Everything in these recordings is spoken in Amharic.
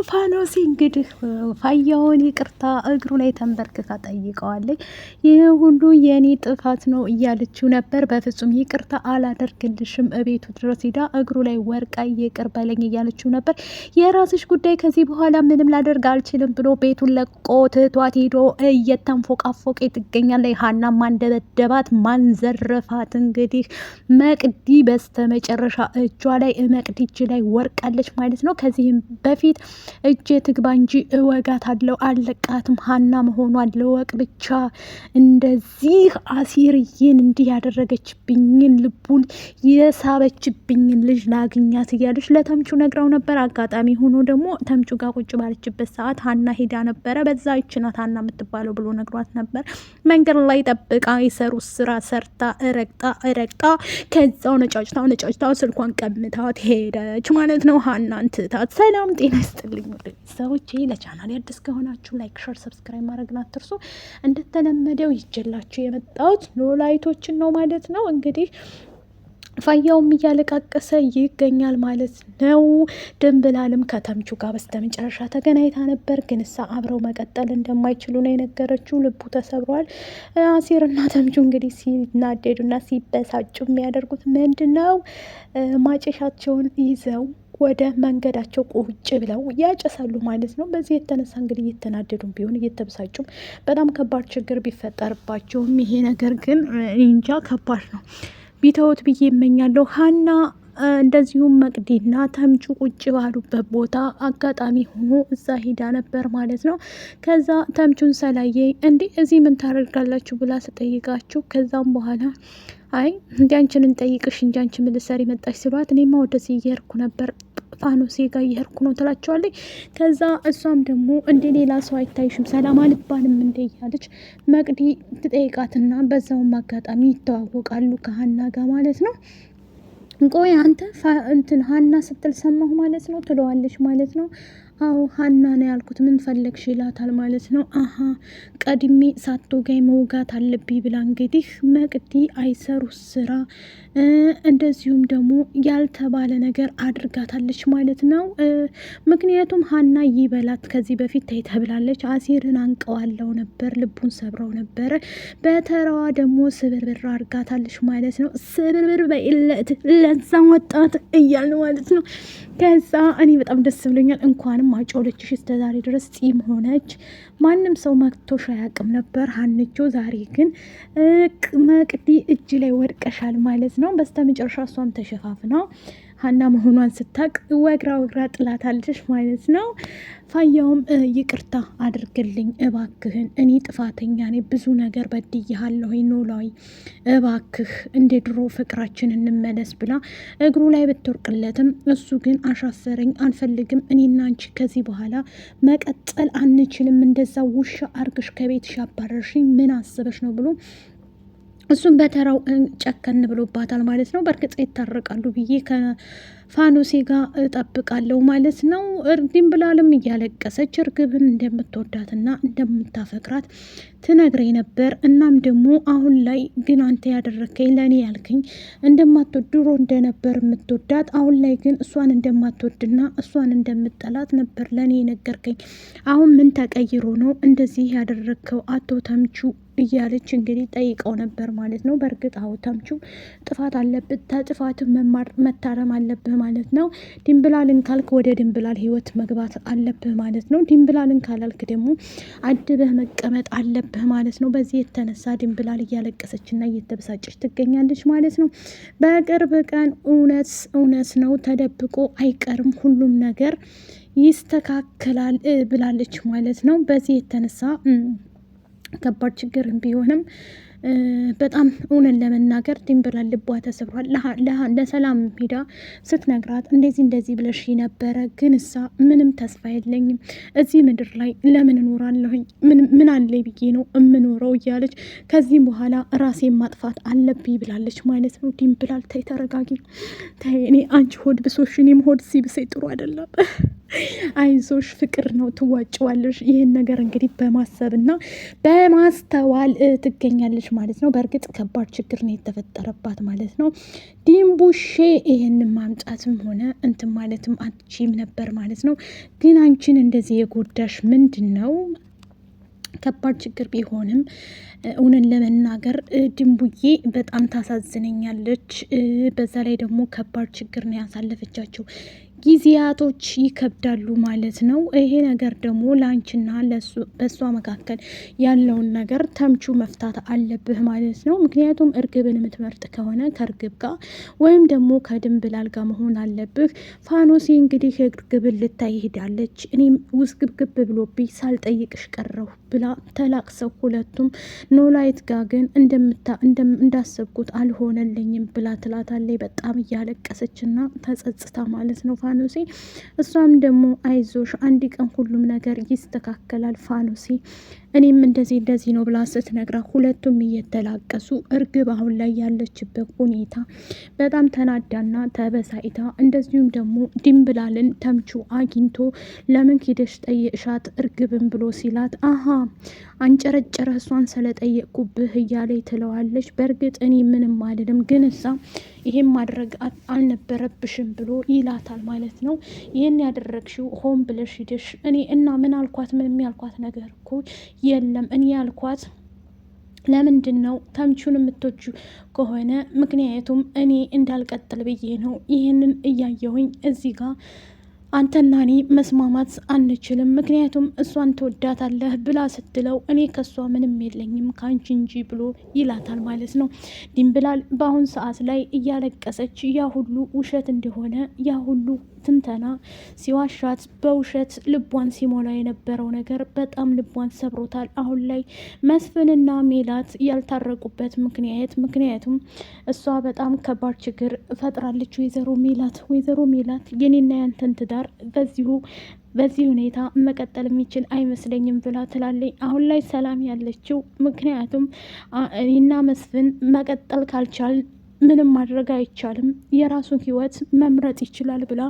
ፋኖሲ እንግዲህ ፋያውን ይቅርታ እግሩ ላይ ተንበርክካ ጠይቀዋለች። ይህ ሁሉ የኔ ጥፋት ነው እያለችው ነበር። በፍጹም ይቅርታ አላደርግልሽም፣ እቤቱ ድረስ ሂዳ እግሩ ላይ ወርቃ ይቅር በለኝ እያለችው ነበር። የራስሽ ጉዳይ፣ ከዚህ በኋላ ምንም ላደርግ አልችልም ብሎ ቤቱን ለቆ ትቷት ሄዶ እየተንፎቃፎቀ ትገኛለች። ሀና ማንደበደባት ማንዘረፋት እንግዲህ መቅዲ በስተመጨረሻ እጇ ላይ መቅዲ እጅ ላይ ወርቃለች ማለት ነው። ከዚህም በፊት እጄ ትግባ እንጂ እወጋት አለው አለቃትም ሀና መሆኗን ልወቅ ብቻ። እንደዚህ አሲርዬን እንዲህ ያደረገችብኝን ልቡን የሳበችብኝን ልጅ ላግኛት እያለች ለተምቹ ነግራው ነበር። አጋጣሚ ሆኖ ደግሞ ተምቹ ጋር ቁጭ ባለችበት ሰዓት ሀና ሄዳ ነበረ። በዛ ይችናት ሀና የምትባለው ብሎ ነግሯት ነበር። መንገድ ላይ ጠብቃ የሰሩት ስራ ሰርታ ረግጣ ከዛው ነጫጭታው ስልኳን ቀምታት ሄደች ማለት ነው። ሀናን ትታት። ሰላም ጤና ይስጥልኝ ሰዎች፣ ለቻናል አዲስ ከሆናችሁ ላይክ፣ ሸር፣ ሰብስክራይብ ማድረግን አትርሱ። እንደተለመደው ይጀላችሁ የመጣሁት ኖላይቶችን ነው ማለት ነው። እንግዲህ ፋያውም እያለቃቀሰ ይገኛል ማለት ነው። ድንብላልም ከተምቹ ጋር በስተመጨረሻ ተገናኝታ ነበር፣ ግን እሳ አብረው መቀጠል እንደማይችሉ ነው የነገረችው። ልቡ ተሰብሯል። አሲርና ተምቹ እንግዲህ ሲናደዱና ሲበሳጩ የሚያደርጉት ምንድን ነው? ማጨሻቸውን ይዘው ወደ መንገዳቸው ቁጭ ብለው ያጨሳሉ ማለት ነው። በዚህ የተነሳ እንግዲህ እየተናደዱም ቢሆን እየተበሳጩም በጣም ከባድ ችግር ቢፈጠርባቸውም ይሄ ነገር ግን እንጃ ከባድ ነው። ቢተውት ብዬ እመኛለሁ። ሀና እንደዚሁም መቅዲና ተምቹ ቁጭ ባሉበት ቦታ አጋጣሚ ሆኖ እዛ ሂዳ ነበር ማለት ነው። ከዛ ተምቹን ሰላየ እንዲህ እዚህ ምን ታደርጋላችሁ ብላ ስጠይቃችሁ ከዛም በኋላ አይ እንዲያንችን እንጠይቅሽ እንጂ አንቺ ምን ልትሰሪ መጣሽ ሲሏት እኔማ ወደዚህ እየሄድኩ ነበር ፋኖሴ ጋር እየሄድኩ ነው ትላቸዋለች። ከዛ እሷም ደግሞ እንደ ሌላ ሰው አይታይሽም ሰላም አልባልም እንደ እያለች መቅዲ ትጠይቃትና በዛውም አጋጣሚ ይተዋወቃሉ ከሀና ጋር ማለት ነው። ቆይ አንተ እንትን ሀና ስትል ሰማሁ ማለት ነው ትለዋለች ማለት ነው። አዎ ሀና ነው ያልኩት፣ ምን ፈለግሽ ይላታል ማለት ነው። አሀ ቀድሜ ሳትወጋኝ መውጋት አለብኝ ብላ እንግዲህ መቅዲ አይሰሩት ስራ እንደዚሁም ደግሞ ያልተባለ ነገር አድርጋታለች ማለት ነው። ምክንያቱም ሀና ይበላት ከዚህ በፊት ተብላለች። አሲርን አንቀዋለው ነበር፣ ልቡን ሰብረው ነበረ። በተራዋ ደግሞ ስብርብር አድርጋታለች ማለት ነው። ስብርብር በኢለት ለዛ ወጣት እያል ማለት ነው። ከዛ እኔ በጣም ደስ ብሎኛል። እንኳንም አጮለችሽ እስከዛሬ ድረስ ጺም ሆነች። ማንም ሰው መክቶሽ አያውቅም ነበር ሀንቾ። ዛሬ ግን መቅዲ እጅ ላይ ወድቀሻል ማለት ነው። በስተመጨረሻ እሷም ተሸፋፍና ሀና መሆኗን ስታቅ ወግራ ጥላታለች ማለት ነው። ፋያውም ይቅርታ አድርግልኝ እባክህን፣ እኔ ጥፋተኛ ነኝ፣ ብዙ ነገር በድያለሁ ኖላዊ፣ እባክህ እንደ ድሮ ፍቅራችን እንመለስ ብላ እግሩ ላይ ብትወርቅለትም እሱ ግን አሻፈረኝ፣ አልፈልግም፣ እኔና አንቺ ከዚህ በኋላ መቀጠል አንችልም፣ እንደዛ ውሻ አርግሽ ከቤትሽ አባረርሽኝ፣ ምን አስበሽ ነው ብሎ እሱም በተራው ጨከን ብሎባታል ማለት ነው። በእርግጥ ይታረቃሉ ብዬ ከፋኖሴ ጋር እጠብቃለሁ ማለት ነው። ድንብላልም እያለቀሰች እርግብን እንደምትወዳትና እንደምታፈቅራት ትነግረኝ ነበር። እናም ደግሞ አሁን ላይ ግን አንተ ያደረከኝ ለእኔ ያልከኝ እንደማትወድ ድሮ እንደነበር የምትወዳት አሁን ላይ ግን እሷን እንደማትወድና እሷን እንደምጠላት ነበር ለእኔ የነገርከኝ። አሁን ምን ተቀይሮ ነው እንደዚህ ያደረግከው አቶ ተምቹ እያለች እንግዲህ ጠይቀው ነበር ማለት ነው። በእርግጥ አዎ ተምቹ ጥፋት አለብህ፣ ተጥፋት መታረም አለብህ ማለት ነው። ድንብላልን ካልክ ወደ ድንብላል ህይወት መግባት አለብህ ማለት ነው። ድንብላልን ካላልክ ደግሞ አድበህ መቀመጥ አለብህ ማለት ነው። በዚህ የተነሳ ድንብላል እያለቀሰችና እየተበሳጨች ትገኛለች ማለት ነው። በቅርብ ቀን እውነት ነው ተደብቆ አይቀርም፣ ሁሉም ነገር ይስተካከላል ብላለች ማለት ነው። በዚህ የተነሳ ከባድ ችግር ቢሆንም በጣም እውነን ለመናገር ድንብላል ልቧ ተሰብሯል። ለሰላም ሄዳ ስትነግራት እንደዚህ ብለሽ ነበረ፣ ግን እሳ ምንም ተስፋ የለኝም እዚህ ምድር ላይ ለምን እኖራለሁኝ፣ ምን አለኝ ብዬ ነው እምኖረው እያለች ከዚህም በኋላ ራሴን ማጥፋት አለብኝ ብላለች ማለት ነው። ድንብላል ተይ ተረጋጊ፣ ተይ እኔ አንቺ ሆድ ብሶሽ እኔም ሆድ ሲብሰኝ ጥሩ አይደለም። አይዞሽ ፍቅር ነው ትዋጭዋለሽ። ይህን ነገር እንግዲህ በማሰብና በማስተዋል ትገኛለች ማለት ነው። በእርግጥ ከባድ ችግር ነው የተፈጠረባት ማለት ነው። ዲምቡሼ ይህንን ማምጣትም ሆነ እንትን ማለትም አትችይም ነበር ማለት ነው። ግን አንቺን እንደዚህ የጎዳሽ ምንድን ነው? ከባድ ችግር ቢሆንም እውነን ለመናገር ድንቡዬ በጣም ታሳዝነኛለች። በዛ ላይ ደግሞ ከባድ ችግር ነው ያሳለፈቻቸው ጊዜያቶች ይከብዳሉ ማለት ነው። ይሄ ነገር ደግሞ ለአንቺና በእሷ መካከል ያለውን ነገር ተምቹ መፍታት አለብህ ማለት ነው። ምክንያቱም እርግብን የምትመርጥ ከሆነ ከእርግብ ጋር ወይም ደግሞ ከድንብላል ጋር መሆን አለብህ። ፋኖሴ እንግዲህ እርግብን ልታይ ሄዳለች። እኔም ውዝግብግብ ብሎብኝ ሳልጠይቅሽ ቀረሁ ብላ ተላቅሰው ሁለቱም ኖላይት ጋር ግን እንዳሰብኩት አልሆነልኝም ብላ ትላታለች። በጣም እያለቀሰችና ተጸጽታ ማለት ነው ፋኖሴ። እሷም ደግሞ አይዞሽ አንድ ቀን ሁሉም ነገር ይስተካከላል ፋኖሴ፣ እኔም እንደዚህ ነው ብላ ስትነግራ ሁለቱም እየተላቀሱ እርግብ አሁን ላይ ያለችበት ሁኔታ በጣም ተናዳና ተበሳይታ፣ እንደዚሁም ደግሞ ድንብላልን ተምቹ አግኝቶ ለምን ሂደሽ ጠየቅሻት እርግብን ብሎ ሲላት አሀ አንጨረጨረ እሷን ስለጠየቅኩብህ እያለ ትለዋለች። በእርግጥ እኔ ምንም አልልም፣ ግን እዛ ይሄን ማድረግ አልነበረብሽም ብሎ ይላታል ማለት ነው። ይህን ያደረግሽው ሆን ብለሽ ሂደሽ እኔ እና ምን አልኳት? ምንም ያልኳት ነገር እኮ የለም። እኔ ያልኳት ለምንድን ነው ተምቹን የምትወጁ ከሆነ ምክንያቱም እኔ እንዳልቀጥል ብዬ ነው። ይህንን እያየሁኝ እዚህ ጋር አንተና እኔ መስማማት አንችልም፣ ምክንያቱም እሷን ትወዳታለህ ብላ ስትለው እኔ ከሷ ምንም የለኝም ከአንቺ እንጂ ብሎ ይላታል ማለት ነው። ድንብላል በአሁን ሰዓት ላይ እያለቀሰች ያ ሁሉ ውሸት እንደሆነ ያ ሁሉ ትንተና ሲዋሻት በውሸት ልቧን ሲሞላ የነበረው ነገር በጣም ልቧን ሰብሮታል። አሁን ላይ መስፍንና ሜላት ያልታረቁበት ምክንያቱም እሷ በጣም ከባድ ችግር ፈጥራለች። ወይዘሮ ሜላት የኔና ያንተን ትዳር በዚህ ሁኔታ መቀጠል የሚችል አይመስለኝም ብላ ትላለች። አሁን ላይ ሰላም ያለችው ምክንያቱም እኔና መስፍን መቀጠል ካልቻል ምንም ማድረግ አይቻልም፣ የራሱን ህይወት መምረጥ ይችላል ብላ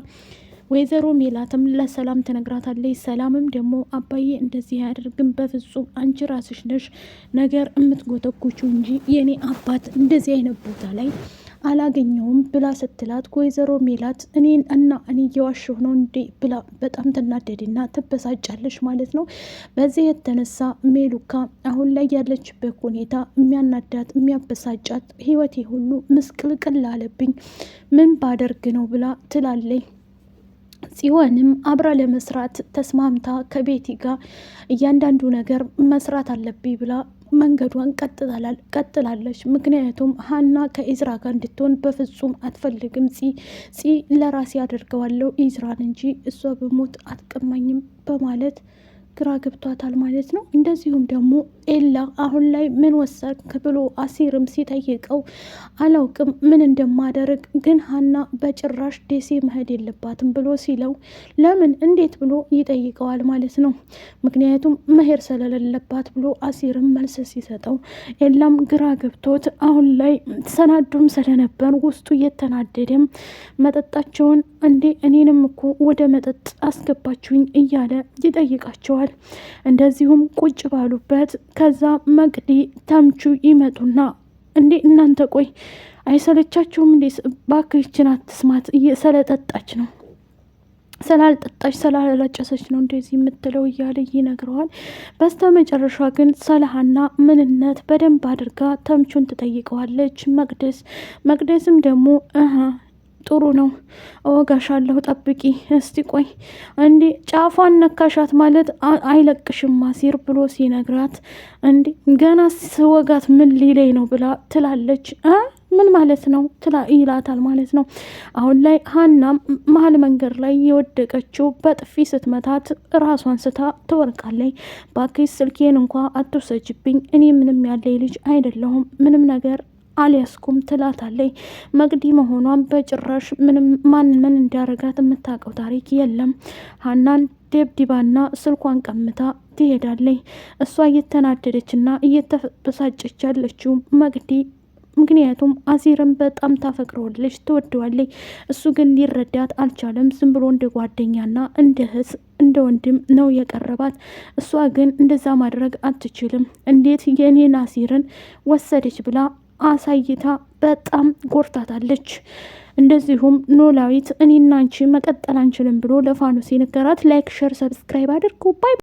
ወይዘሮ ሜላትም ለሰላም ትነግራታለች። ሰላምም ደግሞ አባዬ እንደዚህ አያደርግም፣ በፍጹም አንቺ ራስሽ ነሽ ነገር የምትጎተኩቹ እንጂ የኔ አባት እንደዚህ አይነት ቦታ ላይ አላገኘውም ብላ ስትላት ወይዘሮ ሜላት እኔ እየዋሸሁ ነው እንዴ ብላ በጣም ትናደድና ትበሳጫለች ማለት ነው። በዚህ የተነሳ ሜሉካ አሁን ላይ ያለችበት ሁኔታ የሚያናዳት የሚያበሳጫት፣ ህይወቴ ሁሉ ምስቅልቅል አለብኝ ምን ባደርግ ነው ብላ ትላለች። ጽዮንም አብራ ለመስራት ተስማምታ ከቤቲ ጋር እያንዳንዱ ነገር መስራት አለብኝ ብላ መንገዷን ቀጥላለች። ምክንያቱም ሀና ከኢዝራ ጋር እንድትሆን በፍጹም አትፈልግም። ፂ ለራሴ አደርገዋለሁ ኢዝራን እንጂ እሷ በሞት አትቀማኝም በማለት ግራ ገብቷታል ማለት ነው። እንደዚሁም ደግሞ ኤላ አሁን ላይ ምን ወሰንክ ብሎ አሲርም ሲጠይቀው አላውቅም ምን እንደማደርግ፣ ግን ሀና በጭራሽ ደሴ መሄድ የለባትም ብሎ ሲለው ለምን እንዴት ብሎ ይጠይቀዋል ማለት ነው። ምክንያቱም መሄድ ስለሌለባት ብሎ አሲርም መልስ ሲሰጠው ኤላም ግራ ገብቶት አሁን ላይ ተሰናዱም ስለነበር ውስጡ እየተናደደም መጠጣቸውን እንዴ እኔንም እኮ ወደ መጠጥ አስገባችሁኝ እያለ ይጠይቃቸዋል። እንደዚሁም ቁጭ ባሉበት ከዛ መቅዲ ተምቹ ይመጡና እንዴ እናንተ ቆይ አይሰለቻችሁም እንዴ? ባክችን አትስማት ስለጠጣች ነው ስላልጠጣች ስላላጨሰች ነው እንደዚህ የምትለው እያለ ይነግረዋል። በስተ መጨረሻ ግን ሰላሀና ምንነት በደንብ አድርጋ ተምቹን ትጠይቀዋለች። መቅደስም ደግሞ ጥሩ ነው እወጋሻለሁ፣ ጠብቂ እስቲ ቆይ እንዲ ጫፏን ነካሻት ማለት አይለቅሽም አሲር ብሎ ሲነግራት እንዲ ገና ስወጋት ምን ሊለኝ ነው ብላ ትላለች። ምን ማለት ነው ይላታል ማለት ነው። አሁን ላይ ሀናም መሀል መንገድ ላይ የወደቀችው በጥፊ ስትመታት ራሷን ስታ ትወርቃለች። ባክሽ ስልኬን እንኳ አትወሰጅብኝ፣ እኔ ምንም ያለኝ ልጅ አይደለሁም፣ ምንም ነገር አልያዝኩም ትላታለች። መቅዲ መሆኗን በጭራሽ ማን ምን እንዲያረጋት የምታውቀው ታሪክ የለም። ሀናን ደብድባና ስልኳን ቀምታ ትሄዳለች። እሷ እየተናደደችና እየተበሳጨች ያለችው መቅዲ ምክንያቱም አሲርን በጣም ታፈቅረዋለች፣ ትወደዋለች። እሱ ግን ሊረዳት አልቻለም። ዝም ብሎ እንደ ጓደኛና እንደ እህት እንደ ወንድም ነው የቀረባት። እሷ ግን እንደዛ ማድረግ አትችልም። እንዴት የኔን አሲርን ወሰደች ብላ አሳይታ በጣም ጎርታታለች። እንደዚሁም ኖላዊት እኔና አንቺ መቀጠል አንችልም ብሎ ለፋኖስ የነገራት። ላይክ፣ ሸር፣ ሰብስክራይብ አድርጉ። ባይ